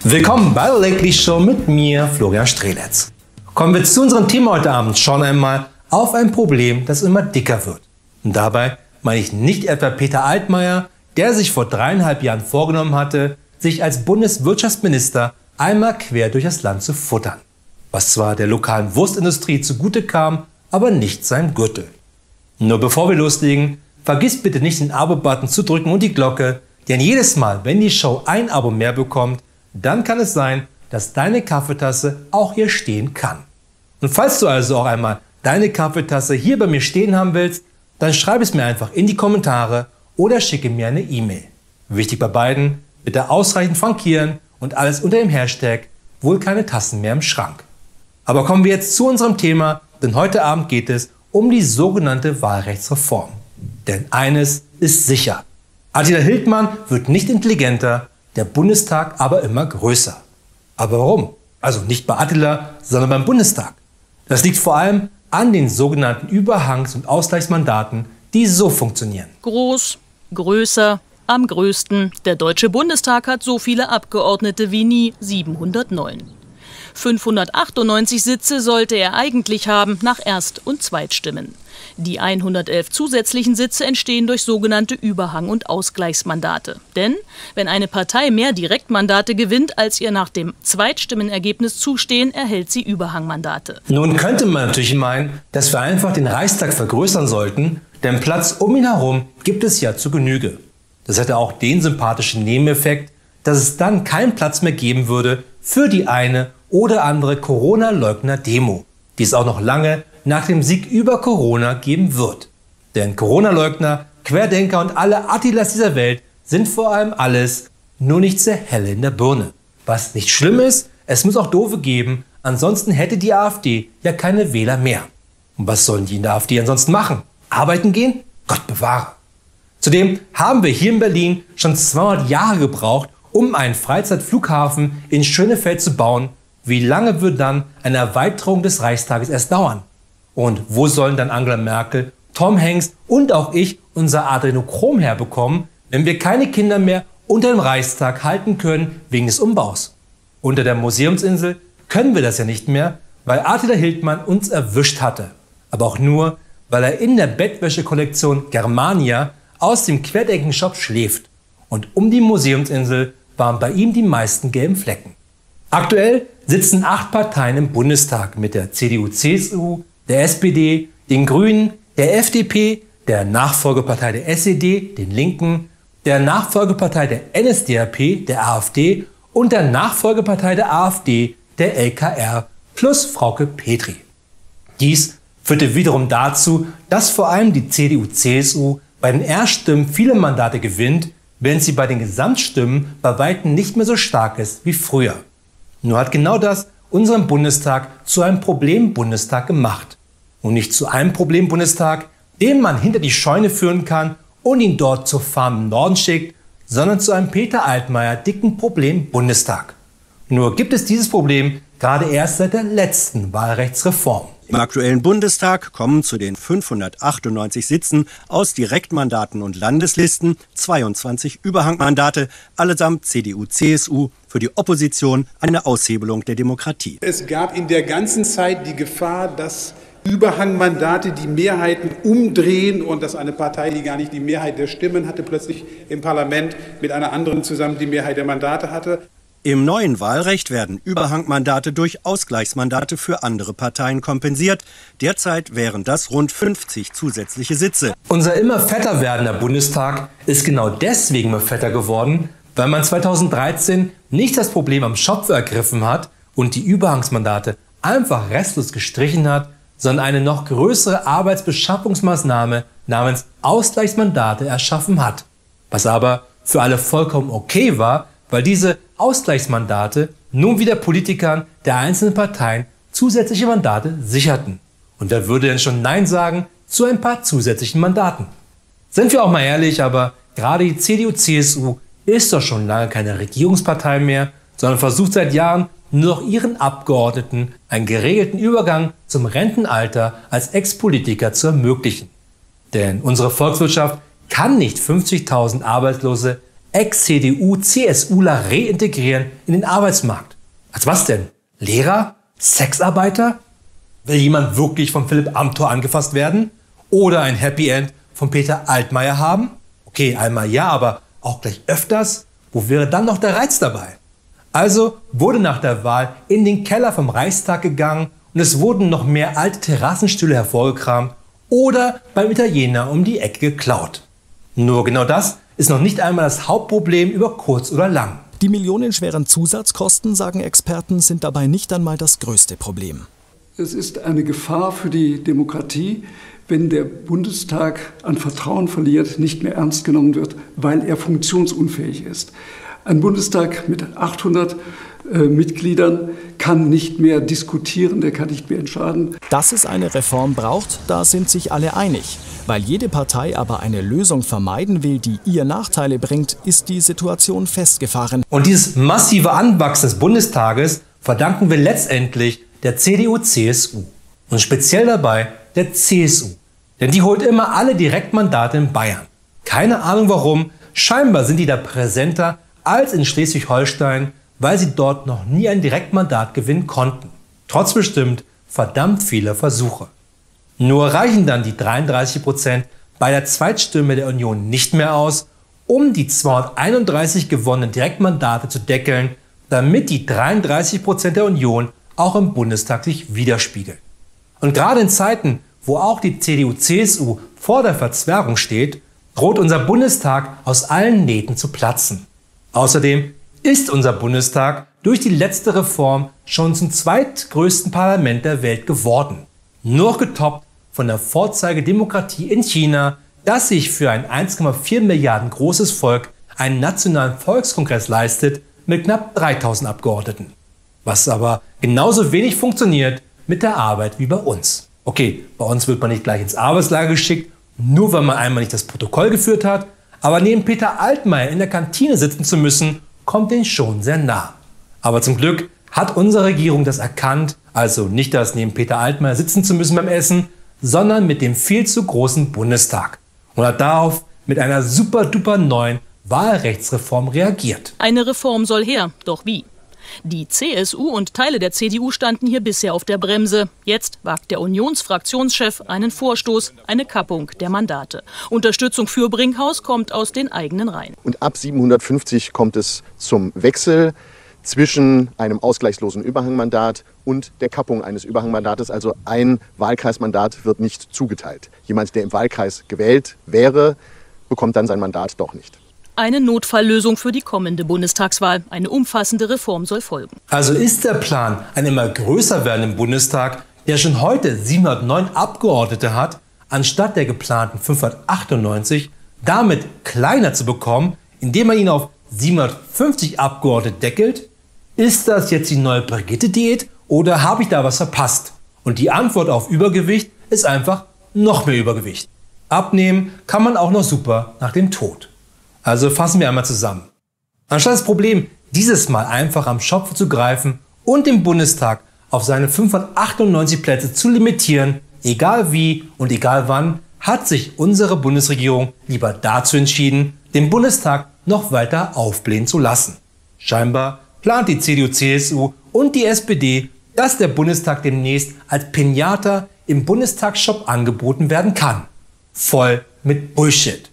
Willkommen bei der Lately Show mit mir, Florian Streletz. Kommen wir zu unserem Thema heute Abend. Schauen einmal auf ein Problem, das immer dicker wird. Und dabei meine ich nicht etwa Peter Altmaier, der sich vor 3,5 Jahren vorgenommen hatte, sich als Bundeswirtschaftsminister einmal quer durch das Land zu futtern. Was zwar der lokalen Wurstindustrie zugute kam, aber nicht seinem Gürtel. Nur bevor wir loslegen, vergiss bitte nicht den Abo-Button zu drücken und die Glocke, denn jedes Mal, wenn die Show ein Abo mehr bekommt, dann kann es sein, dass deine Kaffeetasse auch hier stehen kann. Und falls du also auch einmal deine Kaffeetasse hier bei mir stehen haben willst, dann schreib es mir einfach in die Kommentare oder schicke mir eine E-Mail. Wichtig bei beiden, bitte ausreichend frankieren und alles unter dem Hashtag wohl keine Tassen mehr im Schrank. Aber kommen wir jetzt zu unserem Thema, denn heute Abend geht es um die sogenannte Wahlrechtsreform. Denn eines ist sicher: Attila Hildmann wird nicht intelligenter, der Bundestag aber immer größer. Aber warum? Also nicht bei Attila, sondern beim Bundestag. Das liegt vor allem an den sogenannten Überhangs- und Ausgleichsmandaten, die so funktionieren. Groß, größer, am größten. Der Deutsche Bundestag hat so viele Abgeordnete wie nie, 709. 598 Sitze sollte er eigentlich haben nach Erst- und Zweitstimmen. Die 111 zusätzlichen Sitze entstehen durch sogenannte Überhang- und Ausgleichsmandate. Denn wenn eine Partei mehr Direktmandate gewinnt, als ihr nach dem Zweitstimmenergebnis zustehen, erhält sie Überhangmandate. Nun könnte man natürlich meinen, dass wir einfach den Reichstag vergrößern sollten, denn Platz um ihn herum gibt es ja zu Genüge. Das hätte auch den sympathischen Nebeneffekt, dass es dann keinen Platz mehr geben würde für die eine oder andere Corona-Leugner-Demo, die es auch noch lange nach dem Sieg über Corona geben wird. Denn Corona-Leugner, Querdenker und alle Attilas dieser Welt sind vor allem alles, nur nicht sehr helle in der Birne. Was nicht schlimm ist, es muss auch Doofe geben, ansonsten hätte die AfD ja keine Wähler mehr. Und was sollen die in der AfD ansonsten machen? Arbeiten gehen? Gott bewahre. Zudem haben wir hier in Berlin schon 200 Jahre gebraucht, um einen Freizeitflughafen in Schönefeld zu bauen. Wie lange wird dann eine Erweiterung des Reichstages erst dauern? Und wo sollen dann Angela Merkel, Tom Hanks und auch ich unser Adrenochrom herbekommen, wenn wir keine Kinder mehr unter dem Reichstag halten können wegen des Umbaus? Unter der Museumsinsel können wir das ja nicht mehr, weil Attila Hildmann uns erwischt hatte. Aber auch nur, weil er in der Bettwäschekollektion Germania aus dem Querdenken-Shop schläft. Und um die Museumsinsel waren bei ihm die meisten gelben Flecken. Aktuell sitzen 8 Parteien im Bundestag mit der CDU-CSU, der SPD, den Grünen, der FDP, der Nachfolgepartei der SED, den Linken, der Nachfolgepartei der NSDAP, der AfD und der Nachfolgepartei der AfD, der LKR, plus Frauke Petri. Dies führte wiederum dazu, dass vor allem die CDU-CSU bei den Erststimmen viele Mandate gewinnt, während sie bei den Gesamtstimmen bei weitem nicht mehr so stark ist wie früher. Nur hat genau das unseren Bundestag zu einem Problem-Bundestag gemacht. Und nicht zu einem Problem-Bundestag, den man hinter die Scheune führen kann und ihn dort zur Farm im Norden schickt, sondern zu einem Peter Altmaier dicken Problem-Bundestag. Nur gibt es dieses Problem gerade erst seit der letzten Wahlrechtsreform. Im aktuellen Bundestag kommen zu den 598 Sitzen aus Direktmandaten und Landeslisten 22 Überhangmandate, allesamt CDU-CSU, für die Opposition eine Aushebelung der Demokratie. Es gab in der ganzen Zeit die Gefahr, dass Überhangmandate die Mehrheiten umdrehen und dass eine Partei, die gar nicht die Mehrheit der Stimmen hatte, plötzlich im Parlament mit einer anderen zusammen die Mehrheit der Mandate hatte. Im neuen Wahlrecht werden Überhangmandate durch Ausgleichsmandate für andere Parteien kompensiert. Derzeit wären das rund 50 zusätzliche Sitze. Unser immer fetter werdender Bundestag ist genau deswegen immer fetter geworden, weil man 2013 nicht das Problem am Schopf ergriffen hat und die Überhangsmandate einfach restlos gestrichen hat, sondern eine noch größere Arbeitsbeschaffungsmaßnahme namens Ausgleichsmandate erschaffen hat. Was aber für alle vollkommen okay war, weil diese Ausgleichsmandate nun wieder Politikern der einzelnen Parteien zusätzliche Mandate sicherten. Und wer würde denn schon Nein sagen zu ein paar zusätzlichen Mandaten? Sind wir auch mal ehrlich, aber gerade die CDU-CSU ist doch schon lange keine Regierungspartei mehr, sondern versucht seit Jahren nur noch ihren Abgeordneten einen geregelten Übergang zum Rentenalter als Ex-Politiker zu ermöglichen. Denn unsere Volkswirtschaft kann nicht 50.000 arbeitslose Ex-CDU-CSUler reintegrieren in den Arbeitsmarkt. Als was denn? Lehrer? Sexarbeiter? Will jemand wirklich von Philipp Amthor angefasst werden? Oder ein Happy End von Peter Altmaier haben? Okay, einmal ja, aber auch gleich öfters? Wo wäre dann noch der Reiz dabei? Also wurde nach der Wahl in den Keller vom Reichstag gegangen und es wurden noch mehr alte Terrassenstühle hervorgekramt oder beim Italiener um die Ecke geklaut. Nur genau das ist noch nicht einmal das Hauptproblem über kurz oder lang. Die millionenschweren Zusatzkosten, sagen Experten, sind dabei nicht einmal das größte Problem. Es ist eine Gefahr für die Demokratie, wenn der Bundestag an Vertrauen verliert, nicht mehr ernst genommen wird, weil er funktionsunfähig ist. Ein Bundestag mit 800 Mitgliedern kann nicht mehr diskutieren, der kann nicht mehr entscheiden. Dass es eine Reform braucht, da sind sich alle einig. Weil jede Partei aber eine Lösung vermeiden will, die ihr Nachteile bringt, ist die Situation festgefahren. Und dieses massive Anwachsen des Bundestages verdanken wir letztendlich der CDU-CSU. Und speziell dabei der CSU. Denn die holt immer alle Direktmandate in Bayern. Keine Ahnung warum, scheinbar sind die da präsenter als in Schleswig-Holstein, weil sie dort noch nie ein Direktmandat gewinnen konnten. Trotz bestimmt verdammt vieler Versuche. Nur reichen dann die 33% bei der Zweitstimme der Union nicht mehr aus, um die 231 gewonnenen Direktmandate zu deckeln, damit die 33% der Union auch im Bundestag sich widerspiegeln. Und gerade in Zeiten, wo auch die CDU-CSU vor der Verzwergung steht, droht unser Bundestag aus allen Nähten zu platzen. Außerdem ist unser Bundestag durch die letzte Reform schon zum zweitgrößten Parlament der Welt geworden. Nur getoppt von der Vorzeigedemokratie in China, das sich für ein 1,4 Milliarden großes Volk einen nationalen Volkskongress leistet mit knapp 3000 Abgeordneten. Was aber genauso wenig funktioniert mit der Arbeit wie bei uns. Okay, bei uns wird man nicht gleich ins Arbeitslager geschickt, nur weil man einmal nicht das Protokoll geführt hat, aber neben Peter Altmaier in der Kantine sitzen zu müssen, kommt denen schon sehr nah. Aber zum Glück hat unsere Regierung das erkannt, also nicht das neben Peter Altmaier sitzen zu müssen beim Essen, sondern mit dem viel zu großen Bundestag und hat darauf mit einer super-duper neuen Wahlrechtsreform reagiert. Eine Reform soll her, doch wie? Die CSU und Teile der CDU standen hier bisher auf der Bremse. Jetzt wagt der Unionsfraktionschef einen Vorstoß, eine Kappung der Mandate. Unterstützung für Brinkhaus kommt aus den eigenen Reihen. Und ab 750 kommt es zum Wechsel zwischen einem ausgleichslosen Überhangmandat und der Kappung eines Überhangmandates. Also ein Wahlkreismandat wird nicht zugeteilt. Jemand, der im Wahlkreis gewählt wäre, bekommt dann sein Mandat doch nicht. Eine Notfalllösung für die kommende Bundestagswahl. Eine umfassende Reform soll folgen. Also ist der Plan, einen immer größer werdenden Bundestag, der schon heute 709 Abgeordnete hat, anstatt der geplanten 598, damit kleiner zu bekommen, indem man ihn auf 750 Abgeordnete deckelt? Ist das jetzt die neue Brigitte-Diät oder habe ich da was verpasst? Und die Antwort auf Übergewicht ist einfach noch mehr Übergewicht. Abnehmen kann man auch noch super nach dem Tod. Also fassen wir einmal zusammen. Anstatt das Problem dieses Mal einfach am Schopf zu greifen und den Bundestag auf seine 598 Plätze zu limitieren, egal wie und egal wann, hat sich unsere Bundesregierung lieber dazu entschieden, den Bundestag noch weiter aufblähen zu lassen. Scheinbar plant die CDU-CSU und die SPD, dass der Bundestag demnächst als Piñata im Bundestagsshop angeboten werden kann. Voll mit Bullshit.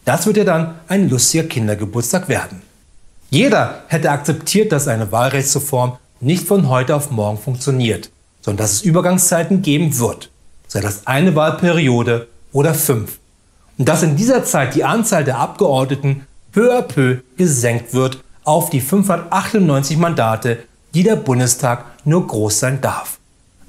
Das wird ja dann ein lustiger Kindergeburtstag werden. Jeder hätte akzeptiert, dass eine Wahlrechtsreform nicht von heute auf morgen funktioniert, sondern dass es Übergangszeiten geben wird, sei das eine Wahlperiode oder 5. Und dass in dieser Zeit die Anzahl der Abgeordneten peu à peu gesenkt wird auf die 598 Mandate, die der Bundestag nur groß sein darf.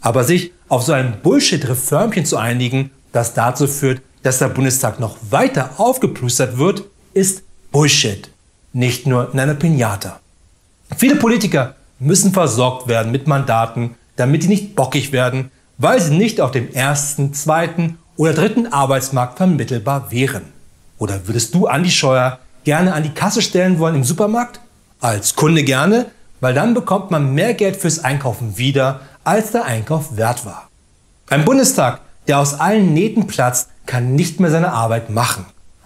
Aber sich auf so ein Bullshit-Reformchen zu einigen, das dazu führt, dass der Bundestag noch weiter aufgeplustert wird, ist Bullshit. Nicht nur in einer Piñata. Viele Politiker müssen versorgt werden mit Mandaten, damit die nicht bockig werden, weil sie nicht auf dem ersten, zweiten oder dritten Arbeitsmarkt vermittelbar wären. Oder würdest du Andi Scheuer gerne an die Kasse stellen wollen im Supermarkt? Als Kunde gerne, weil dann bekommt man mehr Geld fürs Einkaufen wieder, als der Einkauf wert war. Ein Bundestag, der aus allen Nähten platzt, kann nicht mehr seine Arbeit machen.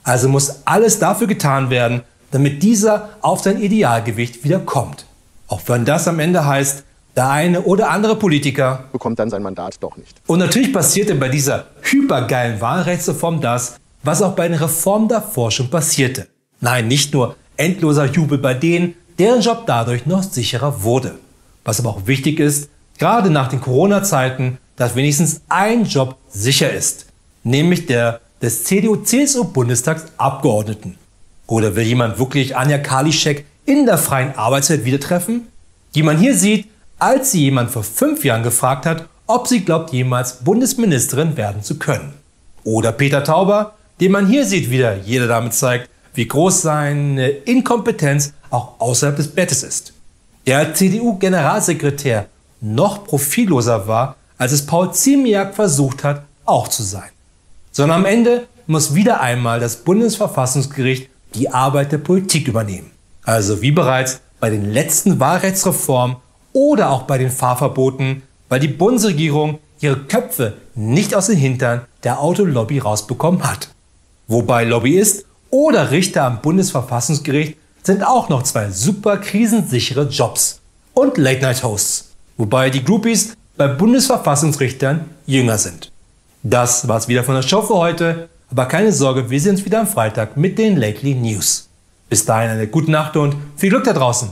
Also muss alles dafür getan werden, damit dieser auf sein Idealgewicht wieder kommt. Auch wenn das am Ende heißt, der eine oder andere Politiker bekommt dann sein Mandat doch nicht. Und natürlich passierte bei dieser hypergeilen Wahlrechtsreform das, was auch bei den Reformen davor schon passierte. Nein, nicht nur endloser Jubel bei denen, deren Job dadurch noch sicherer wurde. Was aber auch wichtig ist, gerade nach den Corona-Zeiten, dass wenigstens ein Job sicher ist. Nämlich der des CDU-CSU-Bundestagsabgeordneten. Oder will jemand wirklich Anja Karliczek in der freien Arbeitszeit wieder treffen? Die man hier sieht, als sie jemand vor 5 Jahren gefragt hat, ob sie glaubt, jemals Bundesministerin werden zu können. Oder Peter Tauber, den man hier sieht, wieder jeder damit zeigt, wie groß seine Inkompetenz auch außerhalb des Bettes ist. Der als CDU-Generalsekretär noch profilloser war, als es Paul Ziemiak versucht hat, auch zu sein. Sondern am Ende muss wieder einmal das Bundesverfassungsgericht die Arbeit der Politik übernehmen. Also wie bereits bei den letzten Wahlrechtsreformen oder auch bei den Fahrverboten, weil die Bundesregierung ihre Köpfe nicht aus den Hintern der Autolobby rausbekommen hat. Wobei Lobbyist oder Richter am Bundesverfassungsgericht sind auch noch 2 super krisensichere Jobs und Late-Night-Hosts, wobei die Groupies bei Bundesverfassungsrichtern jünger sind. Das war's wieder von der Show für heute, aber keine Sorge, wir sehen uns wieder am Freitag mit den Lately News. Bis dahin eine gute Nacht und viel Glück da draußen.